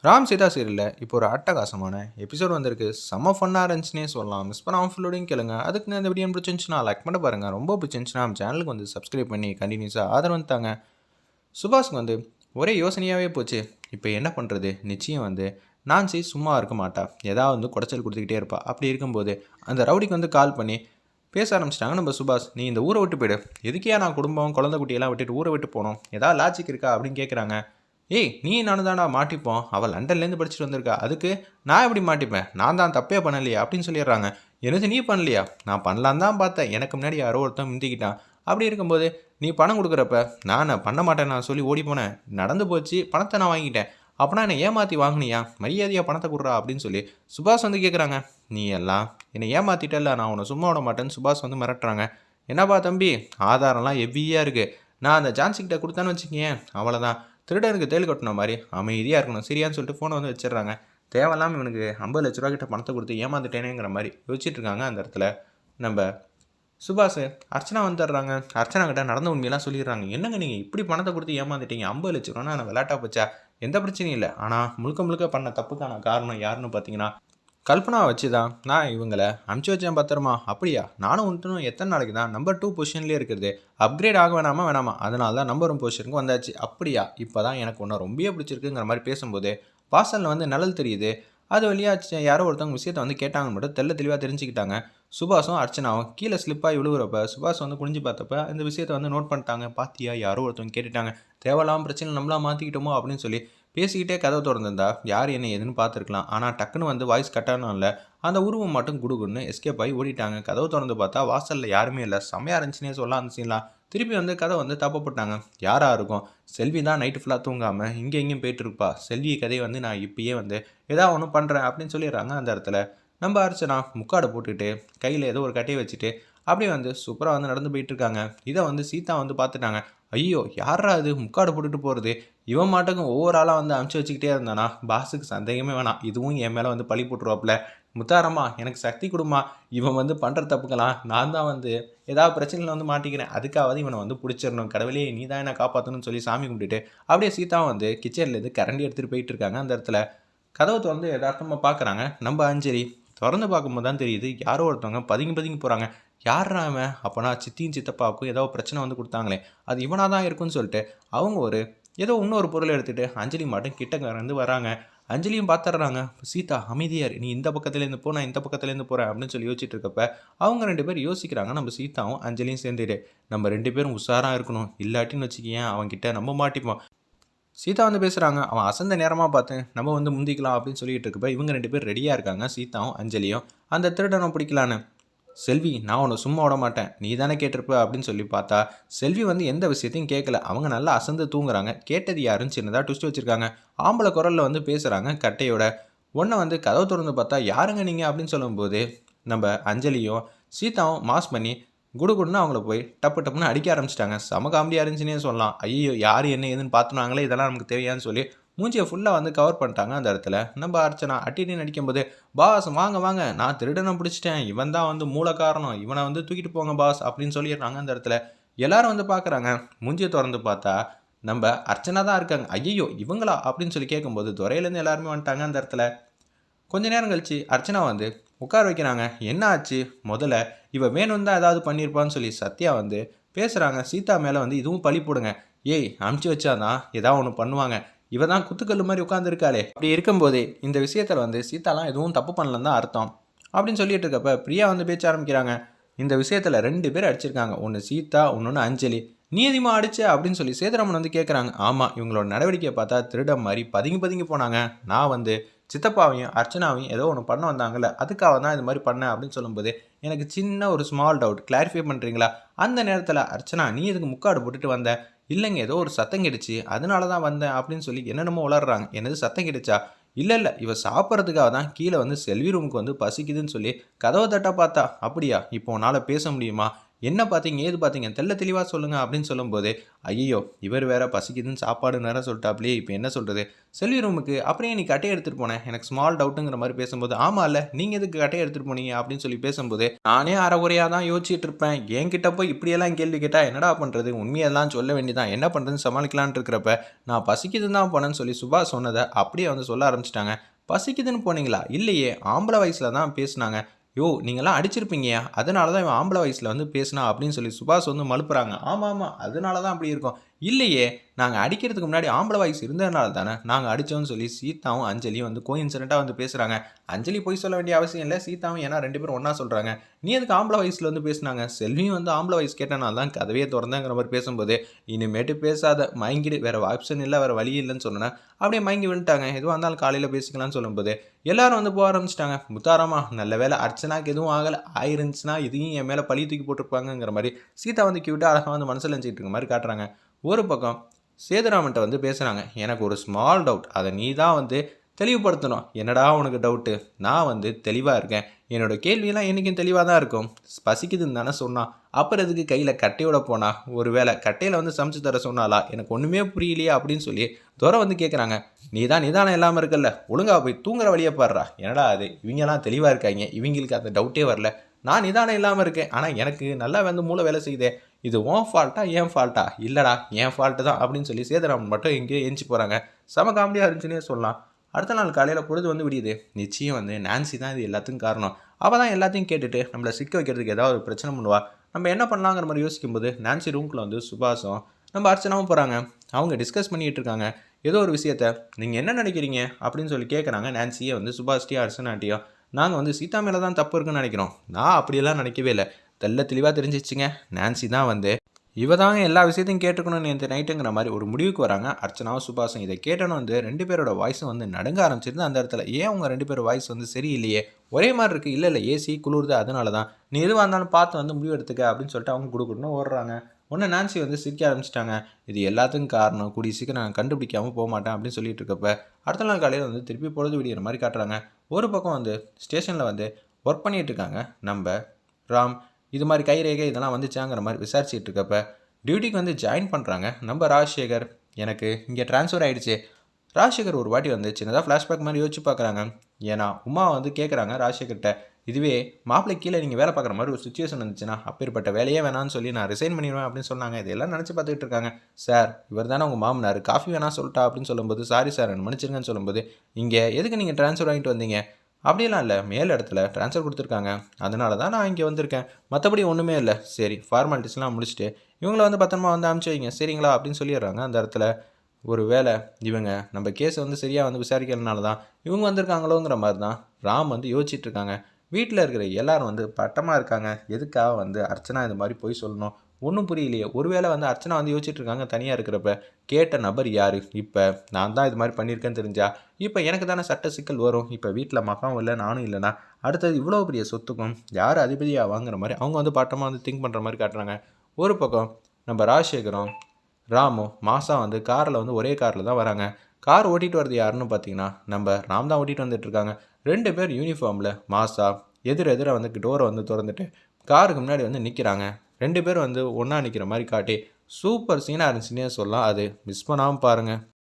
ராம் சீதா சீரியலில் இப்போ ஒரு அட்டகாசமான எபிசோட் வந்திருக்கு. செம்ம ஃபன்னாக இருந்துச்சுன்னே சொல்லலாம். மிஸ் பண்ணாமல் ஃபுல்லோடையும் கேளுங்க. அதுக்கு இந்த வீடியோ பிடிச்சிருந்துச்சுன்னா லைக் பண்ண பாருங்கள். ரொம்ப பிடிச்சிருந்துச்சுன்னா நம்ம சேனலுக்கு வந்து சப்ஸ்கிரைப் பண்ணி கண்டினியூஸாக ஆதரவு தாங்க. சுபாஷ்க்கு வந்து ஒரே யோசனையாகவே போச்சு. இப்போ என்ன பண்ணுறது? நிச்சயம் வந்து நான்சி சும்மா இருக்க மாட்டா. ஏதாவது வந்து குடைச்சல் கொடுத்துக்கிட்டே இருப்பா. அப்படி இருக்கும்போது அந்த ரவுடிக்கு வந்து கால் பண்ணி பேச ஆரம்பிச்சிட்டாங்க. நம்ம சுபாஷ், நீ இந்த ஊரை விட்டு போயிடு. எதுக்கே நான் குடும்பம் குழந்தை குட்டியெல்லாம் விட்டுட்டு ஊரை விட்டு போனோம்? ஏதாவது லாஜிக் இருக்கா அப்படின்னு கேட்குறாங்க. ஏய், நீ நானும் தானா மாட்டிப்போம். அவள் லண்டன்லேருந்து படிச்சுட்டு வந்திருக்கா. அதுக்கு நான் எப்படி மாட்டிப்பேன்? நான் தான் தப்பே பண்ணலையா அப்படின்னு சொல்லிடுறாங்க. எனக்கு நீ பண்ணலையா? நான் பண்ணலான்னு தான் பார்த்தேன். எனக்கு முன்னாடி யாரோ ஒருத்தன் முந்திக்கிட்டான். அப்படி இருக்கும்போது நீ பணம் கொடுக்குறப்ப நான் பண்ண மாட்டேன் நான் சொல்லி ஓடி போனேன். நடந்து போச்சு, பணத்தை நான் வாங்கிட்டேன். அப்போனா என்னை ஏமாற்றி வாங்கினியா? மரியாதையாக பணத்தை கொடுறா அப்படின்னு சொல்லி சுபாஷ் வந்து கேட்குறாங்க. நீ எல்லாம் என்னை ஏமாற்றிட்டல, நான் உன்னை சும்மா விட மாட்டேன்னு சுபாஷ் வந்து மிரட்டுறாங்க. என்னப்பா தம்பி, ஆதாரம்லாம் ஹெவியாக இருக்குது. நான் அந்த ஜான்சிக்கிட்ட கொடுத்தான்னு வச்சுக்கேன், அவ்வளோதான். திருடனுக்கு தேள் கொட்டின மாதிரி அமைதியாக இருக்கணும் சரியான்னு சொல்லிட்டு ஃபோனை வந்து வச்சிடுறாங்க. தேவையில்லாமல் இவனுக்கு 50 லட்ச ரூபா கிட்ட பணத்தை கொடுத்து ஏமாந்துட்டேனேங்கிற மாதிரி யோசிச்சுட்டு இருக்காங்க. அந்த இடத்துல நம்ம சுபாஷ் அர்ச்சனா வந்துடுறாங்க. அர்ச்சனா கிட்ட நடந்த உண்மையெல்லாம் சொல்லிடுறாங்க. என்னங்க நீங்கள் இப்படி பணத்தை கொடுத்து ஏமாந்துட்டீங்க? 50 லட்ச ரூபானா நான் விளையாட்டா போச்சா? எந்த பிரச்சனையும் இல்லை. ஆனால் முழுக்க முழுக்க பண்ண தப்புக்கான காரணம் யாருன்னு பார்த்தீங்கன்னா கல்பனா வச்சு தான் நான் இவங்களை அனுப்பிச்சி வச்சேன் பத்திரமா. அப்படியா? நானும் வந்துட்டு எத்தனை நாளைக்கு தான் நம்பர் 2 பொசிஷன்லேயே இருக்கிறது? அப்கிரேட் ஆக வேணாமா? அதனால தான் நம்பர் 1 பொசிஷனுக்கு வந்தாச்சு. அப்படியா? இப்போ தான் எனக்கு ஒன்று ரொம்ப பிடிச்சிருக்குங்கிற மாதிரி பேசும்போது வாசலில் வந்து நிழல் தெரியுது. அது வழியாக யாரோ ஒருத்தவங்க விஷயத்தை வந்து கேட்டாங்கன்னு மட்டும் தெளிவாக தெரிஞ்சுக்கிட்டாங்க. சுபாஷும் அர்ச்சனாவும் கீழே ஸ்லிப்பாகி விழுகுறப்ப சுபாஷ் வந்து குனிஞ்சு பார்த்தப்ப இந்த விஷயத்தை வந்து நோட் பண்ணிட்டாங்க. பாத்தியா, யாரோ ஒருத்தவங்க கேட்டுட்டாங்க. தேவையில்லாமல் பிரச்சனை நம்மளா மாற்றிக்கிட்டோமோ அப்படின்னு சொல்லி பேசிக்கிட்டே கதவை திறந்திருந்தா யார் என்ன ஏதுன்னு பார்த்துருக்கலாம். ஆனால் டக்குன்னு வந்து வாய்ஸ் கட்டானும் இல்லை. அந்த உருவம் மட்டும் குடுகுன்னு எஸ்கேப் ஆகி ஓடிட்டாங்க. கதவை திறந்து பார்த்தா வாசலில் யாருமே இல்லை. செம்மையாக இருந்துச்சுன்னே சொல்ல இருந்துச்சுலாம். திருப்பி வந்து கதை வந்து தப்பு போட்டாங்க. யாராக இருக்கும்? செல்வி தான் நைட்டு ஃபுல்லாக தூங்காமல் இங்கே எங்கேயும் போயிட்டு இருப்பா. செல்வி கதையை வந்து நான் இப்பயே வந்து ஏதாவது ஒன்று பண்ணுறேன் அப்படின்னு சொல்லிடுறாங்க. அந்த இடத்துல நம்ம அர்ச்சனா முக்காடை போட்டுக்கிட்டு கையில் ஏதோ ஒரு கட்டையை வச்சுட்டு அப்படியே வந்து சூப்பராக வந்து நடந்து போயிட்டு இருக்காங்க. இதை வந்து சீதா வந்து பார்த்துட்டாங்க. ஐயோ, யாரா அது முக்காடு போட்டுட்டு போகிறது? இவன் மாட்டுக்கும் ஒவ்வொரு ஆளாக வந்து அனுப்பிச்சி வச்சுக்கிட்டே இருந்தானா பாஸுக்கு சந்தேகமே வேணாம். இதுவும் என் மேலே வந்து பழி போட்டுருவாப்புல. முத்தாரம்மா, எனக்கு சக்தி கொடுமா. இவன் வந்து பண்ணுற தப்புக்கலாம் நான் தான் வந்து ஏதாவது பிரச்சனையில் வந்து மாட்டிக்கிறேன். அதுக்காவது இவனை வந்து பிடிச்சிடணும். கடவுளே, நீ தான் என்ன காப்பாற்றணும்னு சொல்லி சாமி கும்பிட்டுட்டு அப்படியே சீதாவும் வந்து கிச்சன்லேருந்து கரண்டி எடுத்துகிட்டு போயிட்டு இருக்காங்க. அந்த இடத்துல கதவை திறந்து யதார்த்தமாக பார்க்குறாங்க. நம்ம அஞ்சலி திறந்து பார்க்கும்போது தான் தெரியுது யாரோ ஒருத்தவங்க பதுங்கி போகிறாங்க. யாரா அவன்? அப்போனா சித்தியும் சித்தப்பாவுக்கும் ஏதோ பிரச்சனை வந்து கொடுத்தாங்களே, அது இவனாக தான் இருக்குன்னு சொல்லிட்டு அவங்க ஒரு ஏதோ இன்னொரு பொருளை எடுத்துகிட்டு அஞ்சலி மட்டும் கிட்ட வந்து வராங்க. அஞ்சலியும் பார்த்துட்றாங்க. சீதா அமைதியார், நீ இந்த பக்கத்துலேருந்து போ, நான் இந்த பக்கத்துலேருந்து போகிறேன் அப்படின்னு சொல்லி யோசிச்சுட்டு இருக்கப்ப அவங்க 2 பேரும் யோசிக்கிறாங்க. நம்ம சீதாவும் அஞ்சலியும் சேர்ந்துட்டு நம்ம 2 பேரும் உஷாராக இருக்கணும், இல்லாட்டின்னு வச்சுக்கேன் அவன்கிட்ட நம்ம மாட்டிப்போம். சீதா வந்து பேசுகிறாங்க. அவன் அசந்த நேரமாக பார்த்து நம்ம வந்து முந்திக்கலாம் அப்படின்னு சொல்லிட்டு இருக்கப்ப இவங்க 2 பேர் ரெடியாக இருக்காங்க. சீதாவும் அஞ்சலியும் அந்த திருடனை பிடிக்கலான்னு. செல்வி, நான் உன்னை சும்மா விட மாட்டேன், நீ தானே கேட்டிருப்ப அப்படின்னு சொல்லி பார்த்தா செல்வி வந்து எந்த விஷயத்தையும் கேட்கல. அவங்க நல்லா அசந்து தூங்குறாங்க. கேட்டது யாருன்னு சின்னதாக ட்விஸ்ட் வச்சுருக்காங்க. ஆம்பளை குரலில் வந்து பேசுகிறாங்க கட்டையோட. ஒன்றை வந்து கதவு திறந்து பார்த்தா யாருங்க நீங்கள் அப்படின்னு சொல்லும்போது நம்ம அஞ்சலியும் சீதாவும் மாஸ் பண்ணி குடுகுடுன்னு அவங்கள போய் டப்புன்னு அடிக்க ஆரம்பிச்சிட்டாங்க. செம காமெடியாக இருந்துச்சுன்னே சொல்லலாம். ஐயோ, யார் என்ன ஏதுன்னு பார்த்துனாங்களே, இதெல்லாம் நமக்கு தேவையான்னு சொல்லி மூஞ்சியை ஃபுல்லாக வந்து கவர் பண்ணிட்டாங்க. அந்த இடத்துல நம்ம அர்ச்சனா அட்டின்னு அடிக்கும்போது பாஸ் வாங்க வாங்க, நான் திருடனை பிடிச்சிட்டேன், இவன் தான் வந்து மூல காரணம், இவனை வந்து தூக்கிட்டு போங்க பாஸ் அப்படின்னு சொல்லிடுறாங்க. அந்த இடத்துல எல்லாரும் வந்து பார்க்குறாங்க. மூஞ்சியை திறந்து பார்த்தா நம்ம அர்ச்சனா தான் இருக்காங்க. ஐயோ, இவங்களா அப்படின்னு சொல்லி கேட்கும்போது துறையிலேருந்து எல்லாருமே வந்துட்டாங்க. அந்த இடத்துல கொஞ்ச நேரம் கழிச்சு அர்ச்சனா வந்து உட்கார வைக்கிறாங்க. என்ன ஆச்சு? முதல்ல இவ வேணும் தான் ஏதாவது பண்ணியிருப்பான்னு சொல்லி சத்யா வந்து பேசுகிறாங்க. சீதா மேலே வந்து இதுவும் பழி போடுங்க. ஏய், அமுச்சு வச்சாதான் ஏதாவது ஒன்று பண்ணுவாங்க. இவ தான் குத்துக்கல் மாதிரி உட்காந்துருக்காளே. அப்படி இருக்கும்போதே இந்த விஷயத்தில் வந்து சீதாலாம் எதுவும் தப்பு பண்ணலன்னு தான் அர்த்தம் அப்படின்னு சொல்லிட்டு இருக்கப்ப பிரியா வந்து பேச்ச ஆரம்பிக்கிறாங்க. இந்த விஷயத்தில் 2 பேர் அடிச்சிருக்காங்க. ஒன்று சீதா, இன்னொன்று அஞ்சலி. நீ அதிகமாக அடிச்ச அப்படின்னு சொல்லி சேதுராமன் வந்து கேட்குறாங்க. ஆமாம், இவங்களோட நடவடிக்கையை பார்த்தா திருடம் மாதிரி பதுங்கி போனாங்க. நான் வந்து சித்தப்பாவையும் அர்ச்சனாவையும் ஏதோ ஒன்று பண்ண வந்தாங்கல்ல, அதுக்காக தான் இது மாதிரி பண்ணேன் அப்படின்னு சொல்லும்போது எனக்கு சின்ன ஒரு ஸ்மால் டவுட், கிளாரிஃபை பண்ணுறீங்களா? அந்த நேரத்தில் அர்ச்சனா, நீ எதுக்கு முக்காடு போட்டுட்டு வந்த? இல்லைங்க, ஏதோ ஒரு சத்தம் கிடுச்சு, அதனால தான் வந்தேன் அப்படின்னு சொல்லி என்னென்னமோ உளர்றாங்க. என்னது சத்தம் கிடுச்சா? இல்லை இவ சாப்பிட்றதுக்காக தான் கீழே வந்து செல்வி ரூமுக்கு வந்து பசிக்குதுன்னு சொல்லி கதவை தட்ட பார்த்தா. அப்படியா? இப்போ உன்னால் பேச முடியுமா? என்ன பார்த்தீங்க ஏது பார்த்தீங்க தெள்ள தெளிவாக சொல்லுங்கள் அப்படின்னு சொல்லும்போது, ஐயோ இவர் வேற பசிக்குதுன்னு சாப்பாடுன்னு வேற சொல்லிட்டாப்லையே, இப்போ என்ன சொல்கிறது? செல்வி ரூமுக்கு அப்புறம் ஏன் நீ கட்டையை எடுத்துகிட்டு போனேன், எனக்கு ஸ்மால் டவுட்டுங்கிற மாதிரி பேசும்போது, ஆமாம்ல நீங்கள் எதுக்கு கட்டையை எடுத்துகிட்டு போனீங்க அப்படின்னு சொல்லி பேசும்போது, நானே அரைகுறையாக தான் யோசிச்சுட்டு இருப்பேன், என்கிட்ட போய் இப்படியெல்லாம் கேள்வி கேட்டால் என்னடா பண்ணுறது, உண்மையெல்லாம் சொல்ல வேண்டியதான், என்ன பண்ணுறதுன்னு சமாளிக்கலான்ட்டு இருக்கிறப்ப, நான் பசிக்குதுன்னு தான் போனேன்னு சொல்லி சுபா சொன்னதை அப்படியே வந்து சொல்ல ஆரம்பிச்சிட்டாங்க. பசிக்குதுன்னு போனீங்களா? இல்லையே, ஆம்பளை வயசில் தான் பேசுனாங்க. யோ நீங்கள்லாம் அடிச்சிருப்பீங்கயா, அதனால தான் இவன் ஆம்பளை வயசில் வந்து பேசினா அப்படின்னு சொல்லி சுபாஷ் வந்து மழுப்புறாங்க. ஆமாம் ஆமாம், அதனால தான் அப்படி இருக்கும். இல்லையே, நாங்கள் அடிக்கிறதுக்கு முன்னாடி ஆம்பளை வாய்ஸ் இருந்ததுனால தானே நாங்கள் அடித்தோம்னு சொல்லி சீதாவும் அஞ்சலியும் வந்து கோயின்சிடென்ட்டாக வந்து பேசுகிறாங்க. அஞ்சலி போய் சொல்ல வேண்டிய அவசியம் இல்லை, சீதாவும் ஏன்னா 2 பேரும் ஒன்றா சொல்கிறாங்க. நீ எதுக்கு ஆம்பளை வயசில் வந்து பேசினாங்க? செல்வியும் வந்து ஆம்பளை வயசு கேட்டனால தான் கதவையே திறந்தேங்கிற மாதிரி பேசும்போது, இனிமேட்டு பேசாத, மயங்கிடு, வேறு ஆப்ஷன் இல்லை, வேறு வழி இல்லைன்னு சொன்னேன். அப்படியே மயங்கி விழுந்துட்டாங்க. எதுவாக இருந்தாலும் காலையில் பேசிக்கலாம்னு சொல்லும்போது எல்லாரும் வந்து போக ஆரம்பிச்சிட்டாங்க. முத்தாராமா நல்ல வேலை, அர்ச்சனாக்கு எதுவும் ஆகலை, ஆயிருந்துச்சுன்னா இதையும் என் மேலே பழி தூக்கி போட்டிருப்பாங்கங்கிற மாதிரி சீதா வந்து கியூட்டாக அழகாக வந்து மனசில் நினச்சிட்டு இருக்க மாதிரி காட்டுறாங்க. ஒரு பக்கம் சேதுராமன்ட்ட வந்து பேசுகிறாங்க. எனக்கு ஒரு ஸ்மால் டவுட், அதை நீ தான் வந்து தெளிவுபடுத்தணும். என்னடா உனக்கு டவுட்டு? நான் வந்து தெளிவாக இருக்கேன், என்னோடய கேள்வியெல்லாம் என்றைக்கும் தெளிவாக தான் இருக்கும். பசிக்குதுன்னு தானே சொன்னான், அப்புறம் எதுக்கு கையில் கட்டையோட போனா? ஒரு வேளை கட்டையில் வந்து சமைச்சு தர சொன்னாலா? எனக்கு ஒன்றுமே புரியலையே அப்படின்னு சொல்லி துரை வந்து கேட்குறாங்க. நீ தான் நிதானம் இல்லாமல் இருக்கல்ல, ஒழுங்காக போய் தூங்குற வழியை பாடுறா. என்னடா அது, இவங்கெல்லாம் தெளிவாக இருக்காங்க, இவங்களுக்கு அந்த டவுட்டே வரல. நான் நிதானம் இல்லாமல் இருக்கேன், ஆனால் எனக்கு நல்லா வந்து மூளை வேலை செய்யுதே. இது உன் ஃபால்ட்டா என் ஃபால்ட்டா? இல்லைடா என் ஃபால்ட்டு தான் அப்படின்னு சொல்லி சேதுராமன் மட்டும் எங்கேயோ எஞ்சி போகிறாங்க. செம காமெடியாக இருந்துச்சுன்னே சொல்லலாம். அடுத்த நாள் காலையில் பொழுது வந்து விடியுது. நிச்சயம் வந்து நான்சி தான் இது எல்லாத்துக்கும் காரணம். அவள் தான் எல்லாத்தையும் கேட்டுட்டு நம்மளை சிக்க வைக்கிறதுக்கு ஏதாவது ஒரு பிரச்சனை பண்ணுவா. நம்ம என்ன பண்ணலாங்கிற மாதிரி யோசிக்கும்போது நான்சி ரூம்குள்ளே வந்து சுபாஷும் நம்ம அர்ச்சனாவும் போகிறாங்க. அவங்க டிஸ்கஸ் பண்ணிகிட்டு இருக்காங்க ஏதோ ஒரு விஷயத்த. நீங்கள் என்ன நினைக்கிறீங்க அப்படின்னு சொல்லி கேட்குறாங்க நான்சியை வந்து சுபாஷ்டியும் அர்ச்சனாட்டியும். நாங்கள் வந்து சீதா மேலே தான் தப்பு இருக்குன்னு நினைக்கிறோம். நான் அப்படியெல்லாம் நினைக்கவே இல்லை, தெல்ல தெளிவாக தெரிஞ்சிச்சுங்க. நான்சி தான் வந்து இவ தாங்க எல்லா விஷயத்தையும் கேட்டுக்கணும்னு நேற்று நைட்டுங்கிற மாதிரி ஒரு முடிவுக்கு வராங்க. அர்ச்சனாவும் சுபாஷும் இதை கேட்டோன்னு வந்து 2 பேரோட வாய்ஸும் வந்து நடுங்க ஆரம்பிச்சிருந்து. அந்த இடத்துல ஏன் உங்கள் 2 பேர் வாய்ஸ் வந்து சரியில்லையே, ஒரே மாதிரி இருக்குது? இல்லை ஏசி குளிருது அதனால தான், நீ எதுவாக இருந்தாலும் பார்த்து வந்து முடிவு எடுத்துக்க அப்படின்னு சொல்லிட்டு அவங்க கொடுக்கணும்னு ஓடுறாங்க. ஒன்று நான்சி வந்து சிரிக்க ஆரம்பிச்சிட்டாங்க. இது எல்லாத்துக்கும் காரணம், கூடிய சீக்கிரம் நான் கண்டுபிடிக்காமல் போக மாட்டேன் அப்படின்னு சொல்லிட்டு இருக்கப்ப அடுத்த நாள் காலையில் வந்து திருப்பி பொழுது விடிகிற மாதிரி காட்டுறாங்க. ஒரு பக்கம் வந்து ஸ்டேஷனில் வந்து ஒர்க் பண்ணிகிட்டு இருக்காங்க நம்ம ராம். இது மாதிரி கைரேகை இதெல்லாம் வந்துச்சாங்கிற மாதிரி விசாரிச்சுட்டு இருக்கப்ப டியூட்டிக்கு வந்து ஜாயின் பண்ணுறாங்க நம்ம ராஜசேகர். எனக்கு இங்கே ட்ரான்ஸ்ஃபர் ஆகிடுச்சு. ராஜசேகர் ஒரு வாட்டி வந்து சின்னதாக ஃப்ளாஷ்பேக் மாதிரி யோசிச்சு பார்க்குறாங்க. ஏன்னா உமா வந்து கேட்குறாங்க ராஜசேகர்கிட்ட, இதுவே மாப்பிள்ளை கீழே நீங்கள் வேலை பார்க்குற மாதிரி ஒரு சுச்சுவேஷன் இருந்துச்சுன்னா அப்பேற்பட்ட வேலையே வேணான்னு சொல்லி நான் ரிசைன் பண்ணிடுவேன் அப்படின்னு சொன்னாங்க. இதெல்லாம் நினச்சி பார்த்துக்கிட்டு இருக்காங்க. சார் இவர் தானே உங்கள் மாமனார், காஃபி வேணா சொல்லிட்டா அப்படின்னு சொல்லும்போது, சாரி சார் என்ன மன்னிச்சிருங்கன்னு சொல்லும்போது, இங்கே எதுக்கு நீங்கள் ட்ரான்ஸ்ஃபர் வாங்கிட்டு வந்தீங்க? அப்படியெல்லாம் இல்லை, மேல் இடத்துல ட்ரான்ஸ்ஃபர் கொடுத்துருக்காங்க, அதனால தான் நான் இங்கே வந்திருக்கேன், மற்றபடி ஒன்றுமே இல்லை. சரி ஃபார்மாலிட்டிஸ்லாம் முடிச்சுட்டு இவங்கள வந்து பத்திரமா வந்து அனுப்பிச்சி வைங்க சரிங்களா அப்படின்னு சொல்லிடுறாங்க. அந்த இடத்துல ஒரு வேளை இவங்க நம்ம கேஸை வந்து சரியாக வந்து விசாரிக்கிறதுனால தான் இவங்க வந்திருக்காங்களோங்கிற மாதிரி தான் ராம் வந்து யோசிச்சுட்டு இருக்காங்க. வீட்டில் இருக்கிற எல்லாரும் வந்து பட்டமாக இருக்காங்க. எதுக்காக வந்து அர்ச்சனா இது மாதிரி போய் சொல்லணும், ஒன்றும் புரியலையே. ஒருவேளை வந்து அர்ச்சனா வந்து யோசிச்சுட்டு இருக்காங்க தனியாக இருக்கிறப்ப, கேட்ட நபர் யார்? இப்போ நான் தான் இது மாதிரி பண்ணியிருக்கேன்னு தெரிஞ்சா இப்போ எனக்கு தானே சட்ட சிக்கல் வரும். இப்போ வீட்டில் மகாவும் இல்லை நானும் இல்லைனா அடுத்தது இவ்வளோ பெரிய சொத்துக்கும் யார் அதிபதியாக வாங்குற மாதிரி அவங்க வந்து பட்டமாக வந்து திங்க் பண்ணுற மாதிரி காட்டுறாங்க. ஒரு பக்கம் நம்ம ராஜசேகரும் ராமும் மாசா வந்து காரில் வந்து ஒரே காரில் தான் வராங்க. கார் ஓட்டிகிட்டு வர்றது யாருன்னு பார்த்தீங்கன்னா நம்ம ராம் தான் ஓட்டிகிட்டு வந்துட்டுருக்காங்க. 2 பேர் யூனிஃபார்மில் மாசா எதிர வந்து டோரை வந்து திறந்துட்டு காருக்கு முன்னாடி வந்து நிற்கிறாங்க. 2 பேரும் வந்து ஒன்றா நிற்கிற மாதிரி காட்டி சூப்பர் சீனாக இருந்துச்சுன்னே சொல்லலாம். அது மிஸ் பண்ணாமல் பாருங்கள்.